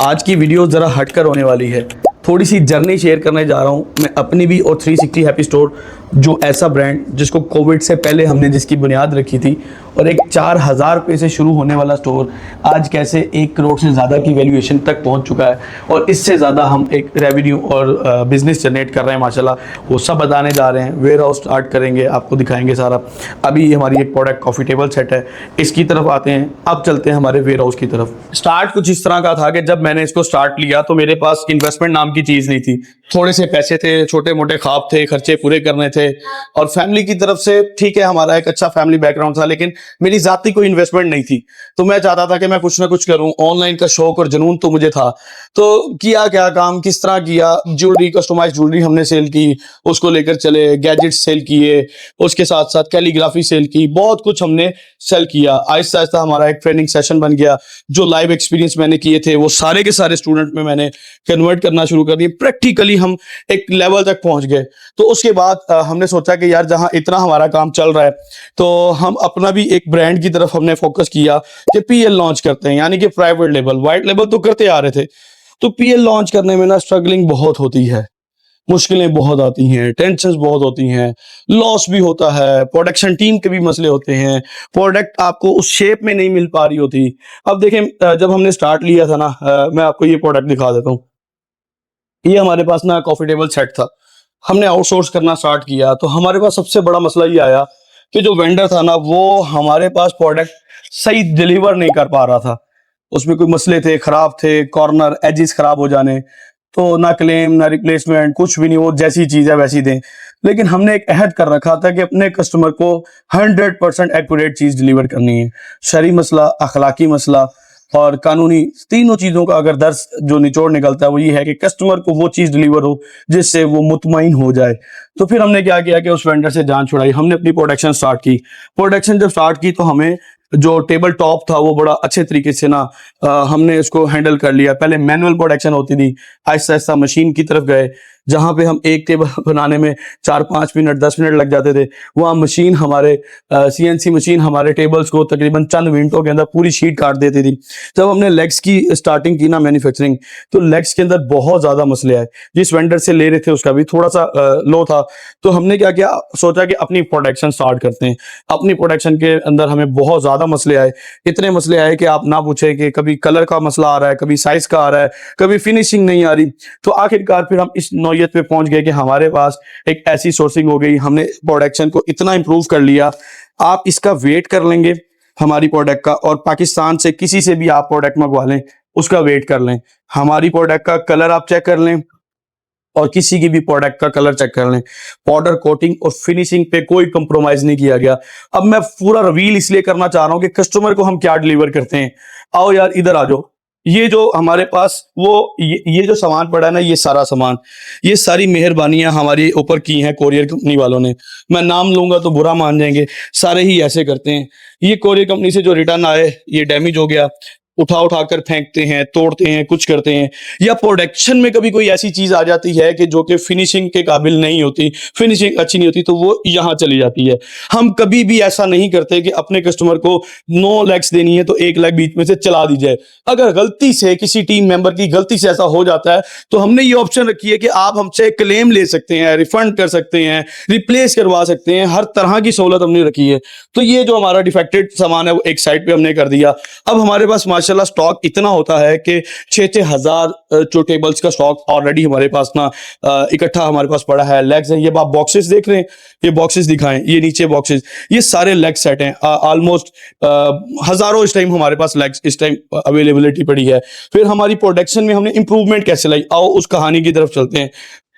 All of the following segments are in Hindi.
आज की वीडियो ज़रा हटकर होने वाली है। थोड़ी सी जर्नी शेयर करने जा रहा हूँ मैं अपनी भी और 360 हैप्पी स्टोर, जो ऐसा ब्रांड जिसको कोविड से पहले हमने जिसकी बुनियाद रखी थी और एक 4000 रुपये से शुरू होने वाला स्टोर आज कैसे 1 करोड़ से ज़्यादा की वैल्यूएशन तक पहुँच चुका है और इससे ज़्यादा हम एक रेवेन्यू और बिज़नेस जनरेट कर रहे हैं माशाल्लाह। वो सब बताने जा रहे हैं। वेयर हाउस स्टार्ट करेंगे, आपको दिखाएंगे सारा। अभी हमारी एक प्रोडक्ट कॉफ़ी टेबल सेट है, इसकी तरफ आते हैं। अब चलते हैं हमारे वेयर हाउस की तरफ। स्टार्ट कुछ इस तरह का था कि जब मैंने इसको स्टार्ट लिया तो मेरे पास इन्वेस्टमेंट नाम की चीज़ नहीं थी। थोड़े से पैसे थे, छोटे मोटे ख्वाब थे, खर्चे पूरे करने थे और फैमिली की तरफ से ठीक है, हमारा एक अच्छा फैमिली बैकग्राउंड था, लेकिन मेरी जाती कोई इन्वेस्टमेंट नहीं थी। तो मैं चाहता था कि मैं कुछ ना कुछ करूं। ऑनलाइन का शौक और जुनून तो मुझे था। तो किया क्या काम, किस तरह किया। ज्वेलरी, कस्टमाइज ज्वेलरी हमने सेल की, उसको लेकर चले। गैजेट्स सेल किए, उसके साथ साथ कैलीग्राफी सेल की, बहुत कुछ हमने सेल किया। आहिस्ता आहिस्ता हमारा एक ट्रेनिंग सेशन बन गया। जो लाइव एक्सपीरियंस मैंने किए थे वो सारे के सारे स्टूडेंट में मैंने कन्वर्ट करना शुरू कर दिए। प्रैक्टिकली हम एक लेवल तक पहुंच गए। तो उसके बाद हमने सोचा कि यार जहां इतना हमारा काम चल रहा है तो हम अपना भी एक ब्रांड की तरफ हमने फोकस किया कि पीएल लॉन्च करते हैं, यानी कि प्राइवेट लेबल। वाइट लेबल तो करते आ रहे थे, तो पीएल लॉन्च करने में ना स्ट्रगलिंग बहुत होती है, मुश्किलें बहुत आती हैं, टेंशन्स बहुत होती हैं, लॉस भी होता है, प्रोडक्शन टीम के भी मसले होते हैं, प्रोडक्ट आपको उस शेप में नहीं मिल पा रही होती। अब देखें, जब हमने स्टार्ट लिया था ना, मैं आपको ये प्रोडक्ट दिखा देता हूँ। ये हमारे पास ना कॉफी टेबल सेट था। हमने आउटसोर्स करना स्टार्ट किया तो हमारे पास सबसे बड़ा मसला ये आया कि जो वेंडर था ना, वो हमारे पास प्रोडक्ट सही डिलीवर नहीं कर पा रहा था। उसमें कोई मसले थे, खराब थे, कॉर्नर एजेस खराब हो जाने। तो ना क्लेम ना रिप्लेसमेंट, कुछ भी नहीं, वो जैसी चीज है वैसी दें। लेकिन हमने एक अहद कर रखा था कि अपने कस्टमर को 100% एक्यूरेट चीज डिलीवर करनी है। शरई मसला, अखलाकी मसला और कानूनी, तीनों चीजों का अगर दर्स जो निचोड़ निकलता है वो ये है कि कस्टमर को वो चीज डिलीवर हो जिससे वो मुतमईन हो जाए। तो फिर हमने क्या किया कि उस वेंडर से जान छुड़ाई। हमने अपनी प्रोडक्शन स्टार्ट की। प्रोडक्शन जब स्टार्ट की तो हमें जो टेबल टॉप था वो बड़ा अच्छे तरीके से ना हमने इसको हैंडल कर लिया। पहले मैनुअल प्रोडक्शन होती थी, आहिस्ता आहिस्ता मशीन की तरफ गए। जहां पे हम एक टेबल बनाने में 4-5 मिनट 10 मिनट लग जाते थे, वहां मशीन हमारे सीएनसी मशीन हमारे टेबल्स को तकरीबन चंद मिनटों के अंदर पूरी शीट काट देती थी। जब हमने लेग्स की स्टार्टिंग की ना मैन्युफैक्चरिंग, तो लेग्स के अंदर बहुत ज्यादा मसले आए। जिस वेंडर से ले रहे थे उसका भी थोड़ा सा लो था। तो हमने क्या किया, सोचा कि अपनी प्रोडक्शन स्टार्ट करते हैं। अपनी प्रोडक्शन के अंदर हमें बहुत ज्यादा मसले आए। इतने मसले आए कि आप ना पूछे कि कभी कलर का मसला आ रहा है, कभी साइज का आ रहा है, कभी फिनिशिंग नहीं आ रही। तो आखिरकार फिर हम इस नौयत पे पहुंच गए कि हमारे पास एक ऐसी सोर्सिंग हो गई। हमने प्रोडक्शन को इतना इंप्रूव कर लिया, आप इसका वेट कर लेंगे हमारी प्रोडक्ट का, और पाकिस्तान से किसी से भी आप प्रोडक्ट मंगवा लें उसका वेट कर लें। हमारी प्रोडक्ट का कलर आप चेक कर लें और किसी की भी प्रोडक्ट का कलर चेक कर लें। पाउडर कोटिंग और फिनिशिंग पे कोई कंप्रोमाइज नहीं किया गया। अब मैं पूरा रिवील इसलिए करना चाह रहा हूं कि कस्टमर को हम क्या डिलीवर करते हैं। आओ यार इधर आ जाओ। ये जो हमारे पास ये जो सामान पड़ा है ना, ये सारा सामान, ये सारी मेहरबानियां हमारे ऊपर की हैं कोरियर कंपनी वालों ने। मैं नाम लूंगा तो बुरा मान जाएंगे, सारे ही ऐसे करते हैं। ये कोरियर कंपनी से जो रिटर्न आए, ये डैमेज हो गया, उठा उठा कर फेंकते हैं, तोड़ते हैं, कुछ करते हैं। या प्रोडक्शन में कभी कोई ऐसी चीज आ जाती है कि जो कि फिनिशिंग के काबिल नहीं होती, फिनिशिंग अच्छी नहीं होती, तो वो यहाँ चली जाती है। हम कभी भी ऐसा नहीं करते कि अपने कस्टमर को 9 लेग्स देनी है तो 1 लेग बीच में से चला दी जाए। अगर गलती से किसी टीम मेंबर की गलती से ऐसा हो जाता है तो हमने ये ऑप्शन रखी है कि आप हमसे क्लेम ले सकते हैं, रिफंड कर सकते हैं, रिप्लेस करवा सकते हैं। हर तरह की सहूलत हमने रखी है। तो ये जो हमारा डिफेक्टेड सामान है वो एक साइड पे हमने कर दिया। अब हमारे पास माशाल्लाह स्टॉक इतना होता है कि 6-6 हजार जो टेबल्स का स्टॉक ऑलरेडी हमारे पास ना इकट्ठा हमारे पास पड़ा है। लेग्स हैं, ये आप बॉक्सेस देख रहे हैं, ये बॉक्सेस दिखाएं, ये नीचे बॉक्सेस, ये सारे लेग सेट हैं। ऑलमोस्ट हजारों इस टाइम हमारे पास लेग्स इस टाइम अवेलेबिलिटी पड़ी है। फिर हमारी प्रोडक्शन में हमने इंप्रूवमेंट कैसे लाई, आओ उस कहानी की तरफ चलते हैं।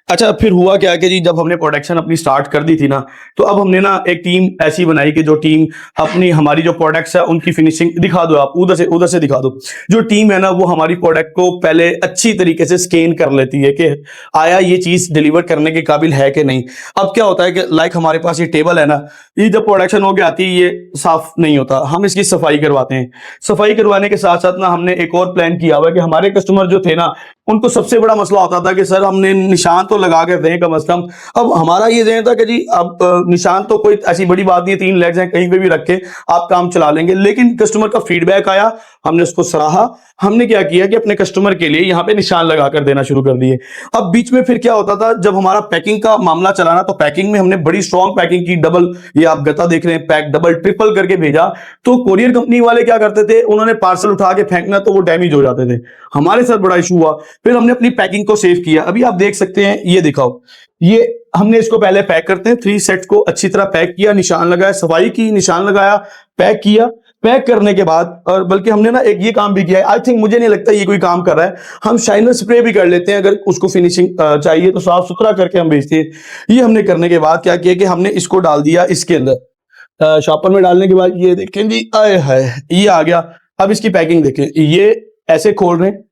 अच्छा, फिर हुआ क्या कि जी जब हमने प्रोडक्शन अपनी स्टार्ट कर दी थी ना, तो अब हमने ना एक टीम ऐसी बनाई कि जो टीम अपनी हमारी जो प्रोडक्ट्स है उनकी फिनिशिंग दिखा दो, आप उधर से दिखा दो। जो टीम है ना वो हमारी प्रोडक्ट को पहले अच्छी तरीके से स्कैन कर लेती है कि आया ये चीज डिलीवर करने के काबिल है कि नहीं। अब क्या होता है कि लाइक हमारे पास ये टेबल है ना, ये जब प्रोडक्शन होकर आती है ये साफ नहीं होता, हम इसकी सफाई करवाते हैं। सफाई करवाने के साथ साथ ना हमने एक और प्लान किया हुआ है कि हमारे कस्टमर जो थे ना, उनको सबसे बड़ा मसला होता था कि सर हमने निशान तो लगा के दें कम से कम। अब हमारा ये ज़हन था कि जी अब निशान तो कोई ऐसी बड़ी बात नहीं है, 3 लेग्स हैं, कहीं पे भी रख के आप काम चला लेंगे। लेकिन कस्टमर का फीडबैक आया, हमने उसको सराहा, हमने क्या किया कि अपने कस्टमर के लिए यहाँ पे निशान लगा कर देना शुरू कर दिए। अब बीच में फिर क्या होता था, जब हमारा पैकिंग का मामला चलाना, तो पैकिंग में हमने बड़ी स्ट्रॉन्ग पैकिंग की, डबल, ये आप गता देख रहे हैं, पैक डबल ट्रिपल करके भेजा। तो कोरियर कंपनी वाले क्या करते थे, उन्होंने पार्सल उठा के फेंकना तो वो डैमेज हो जाते थे, हमारे साथ बड़ा इशू हुआ। फिर हमने अपनी पैकिंग को सेव किया। अभी आप देख सकते हैं, ये दिखाओ, ये हमने इसको पहले पैक करते हैं, 3 सेट को अच्छी तरह पैक किया, निशान लगाया, सफाई की, निशान लगाया, पैक किया। पैक करने के बाद, और बल्कि हमने ना एक ये काम भी किया है, आई थिंक, मुझे नहीं लगता ये कोई काम कर रहा है, हम शाइनर स्प्रे भी कर लेते हैं, अगर उसको फिनिशिंग चाहिए तो साफ सुथरा करके हम भेजते हैं। ये हमने करने के बाद क्या किया कि हमने इसको डाल दिया इसके अंदर, शॉपर में डालने के बाद ये देखें जी, आए हाय, ये आ गया। अब इसकी पैकिंग देखें, ये ऐसे खोल रहे हैं।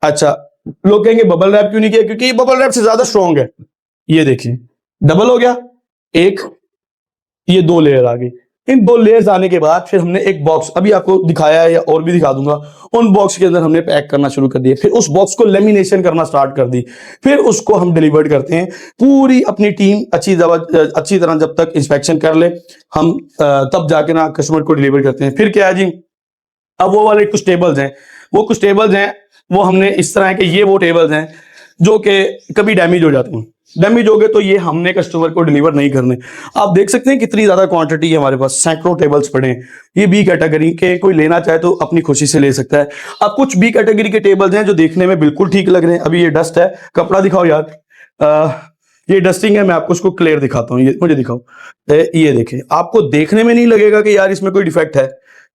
अच्छा, लोग कहेंगे बबल रैप क्यों नहीं किया, क्योंकि ये बबल रैप से ज्यादा स्ट्रॉन्ग है। ये देखिए, डबल हो गया, एक, ये 2 लेयर आ गई। इन 2 लेयर्स आने के बाद फिर हमने एक बॉक्स, अभी आपको दिखाया है या और भी दिखा दूंगा, उन बॉक्स के अंदर हमने पैक करना शुरू कर दिया। फिर उस बॉक्स को लेमिनेशन करना स्टार्ट कर दी। फिर उसको हम डिलीवर करते हैं। पूरी अपनी टीम अच्छी तरह जब तक इंस्पेक्शन कर ले, हम तब जाके ना कस्टमर को डिलीवर करते हैं। फिर क्या है जी, अब वो वाले कुछ टेबल्स हैं, वो हमने इस तरह के, ये वो टेबल्स हैं जो कि कभी डैमेज हो जाते हैं। डैमेज हो गए तो ये हमने कस्टमर को डिलीवर नहीं करने। आप देख सकते हैं कितनी ज्यादा क्वांटिटी है हमारे पास, सैकड़ों टेबल्स पड़े हैं। ये बी कैटेगरी के, कोई लेना चाहे तो अपनी खुशी से ले सकता है। अब कुछ बी कैटेगरी के टेबल्स हैं जो देखने में बिल्कुल ठीक लग रहे हैं। अभी ये डस्ट है, कपड़ा दिखाओ यार, ये डस्टिंग है, मैं आपको उसको क्लियर दिखाता हूँ, ये मुझे दिखाओ। ये देखें, आपको देखने में नहीं लगेगा कि यार इसमें कोई डिफेक्ट है,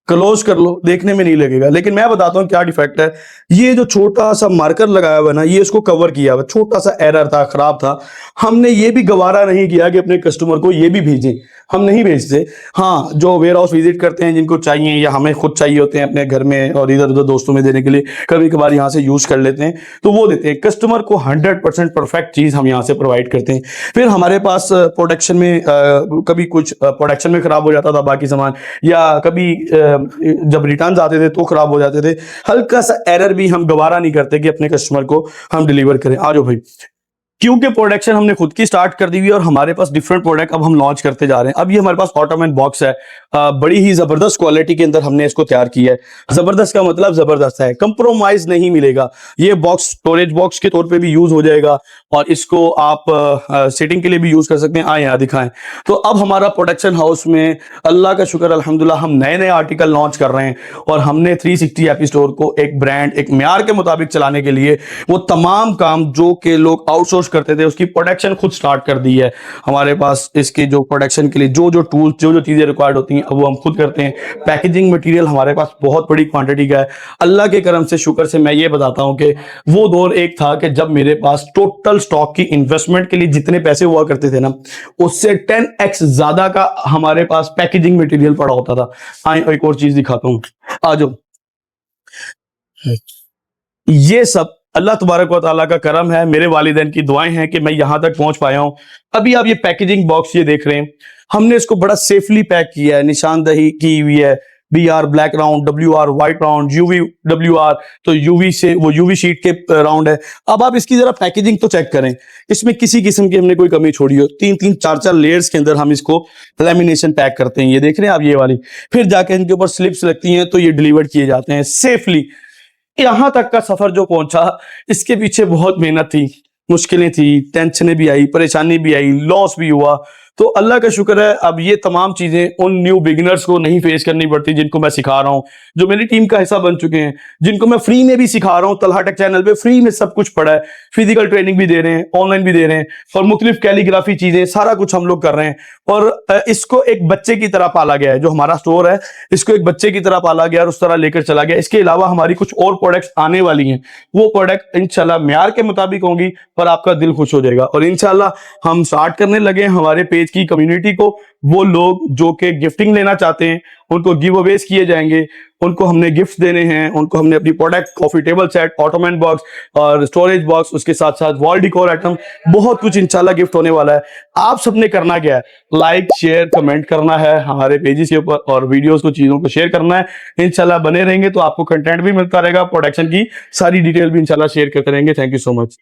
क्लोज कर लो, देखने में नहीं लगेगा। लेकिन मैं बताता हूं क्या डिफेक्ट है। ये जो छोटा सा मार्कर लगाया हुआ ना, ये इसको कवर किया हुआ, छोटा सा एरर था, खराब था। हमने ये भी गवारा नहीं किया कि अपने कस्टमर को ये भी भेजें, हम नहीं भेजते। हाँ, जो वेयर हाउस विजिट करते हैं, जिनको चाहिए या हमें खुद चाहिए होते हैं अपने घर में और इधर उधर दोस्तों में देने के लिए, कभी कभार यहाँ से यूज कर लेते हैं, तो वो देते हैं। कस्टमर को 100% परफेक्ट चीज हम यहाँ से प्रोवाइड करते हैं। फिर हमारे पास प्रोडक्शन में कभी कुछ प्रोडक्शन में खराब हो जाता था बाकी सामान, या कभी जब रिटर्न आते थे तो खराब हो जाते थे। हल्का सा एरर भी हम गवारा नहीं करते कि अपने कस्टमर को हम डिलीवर करें। आ जाओ भाई, क्योंकि प्रोडक्शन हमने खुद की स्टार्ट कर दी हुई है और हमारे पास डिफरेंट प्रोडक्ट अब हम लॉन्च करते जा रहे हैं। अब ये हमारे पास ऑटोमैन बॉक्स है, बड़ी ही जबरदस्त क्वालिटी के अंदर हमने इसको तैयार किया है। जबरदस्त का मतलब जबरदस्त है, कंप्रोमाइज नहीं मिलेगा। ये बॉक्स स्टोरेज बॉक्स के तौर पे भी यूज हो जाएगा और इसको आप सेटिंग के लिए भी यूज कर सकते हैं। आए यहाँ दिखाएं। तो अब हमारा प्रोडक्शन हाउस में अल्लाह का शुक्र अल्हम्दुलिल्लाह हम नए नए आर्टिकल लॉन्च कर रहे हैं और हमने 360 हैप्पी स्टोर को एक ब्रांड, एक म्यार के मुताबिक चलाने के लिए वो तमाम काम जो कि लोग आउटसोर्स करते थे उसकी प्रोडक्शन खुद स्टार्ट कर दी है। हमारे पास इसके जो प्रोडक्शन के लिए जो जो टूल्स, जो जो चीजें रिक्वायर्ड होती हैं, अब वो हम खुद करते हैं। पैकेजिंग मटेरियल हमारे पास बहुत बड़ी क्वांटिटी का है। अल्लाह के करम से, शुक्र से मैं ये बताता हूं कि वो दौर एक था कि जब मेरे पास टोटल स्टॉक की इन्वेस्टमेंट के लिए जितने पैसे हुआ करते थे ना, उससे 10x ज्यादा का हमारे पास पैकेजिंग मटेरियल पड़ा होता था। आए एक और चीज दिखाता हूं, आ जाओ। ये सब अल्लाह तबारक व तआला का करम है, मेरे वालिदैन की दुआएं हैं कि मैं यहां तक पहुंच पाया हूं। अभी आप ये पैकेजिंग बॉक्स ये देख रहे हैं, हमने इसको बड़ा सेफली पैक किया है, निशानदही की हुई है, BR black round, WR white round, UV WR, तो UV से वो UV शीट के राउंड है। अब आप इसकी जरा पैकेजिंग तो चेक करें, इसमें किसी किस्म की हमने कोई कमी छोड़ी हो। 3-3 4-4 लेयर्स के अंदर हम इसको लेमिनेशन पैक करते हैं। ये देख रहे हैं आप, ये वाली, फिर जाके इनके ऊपर स्लिप्स लगती हैं तो ये डिलीवर किए जाते हैं सेफली। यहां तक का सफर जो पहुंचा, इसके पीछे बहुत मेहनत थी, मुश्किलें थी, टेंशनें भी आई, परेशानी भी आई, लॉस भी हुआ। तो अल्लाह का शुक्र है अब ये तमाम चीजें उन न्यू बिगिनर्स को नहीं फेस करनी पड़ती जिनको मैं सिखा रहा हूं, जो मेरी टीम का हिस्सा बन चुके हैं, जिनको मैं फ्री में भी सिखा रहा हूं। तलहा टेक चैनल पे फ्री में सब कुछ पड़ा है, फिजिकल ट्रेनिंग भी दे रहे हैं, ऑनलाइन भी दे रहे हैं और मुख्तलिफ कैलीग्राफी चीजें, सारा कुछ हम लोग कर रहे हैं। और इसको एक बच्चे की तरह पाला गया है, जो हमारा स्टोर है इसको एक बच्चे की तरह पाला गया और उस तरह लेकर चला गया। इसके अलावा हमारी कुछ और प्रोडक्ट्स आने वाली हैं, वो प्रोडक्ट इंशाल्लाह म्यार के मुताबिक होंगी और आपका दिल खुश हो जाएगा। और इंशाल्लाह हम स्टार्ट करने लगे हैं हमारे पेज पेज की कम्युनिटी को, वो लोग जो कि गिफ्टिंग लेना चाहते हैं उनको गिव अवेज किए जाएंगे, उनको हमने गिफ्ट देने हैं, उनको हमने अपनी product, coffee table set, ottoman box और स्टोरेज बॉक्स, उसके साथ साथ वॉल डिकोर आइटम, बहुत कुछ इंशाल्लाह गिफ्ट होने वाला है। आप सबने करना क्या है, लाइक शेयर कमेंट करना है हमारे पेजेस के ऊपर और वीडियोस को, चीजों को शेयर करना है। इंशाल्लाह बने रहेंगे तो आपको कंटेंट भी मिलता रहेगा, प्रोडक्शन की सारी डिटेल भी इंशाल्लाह शेयर करते रहेंगे। Thank you so much.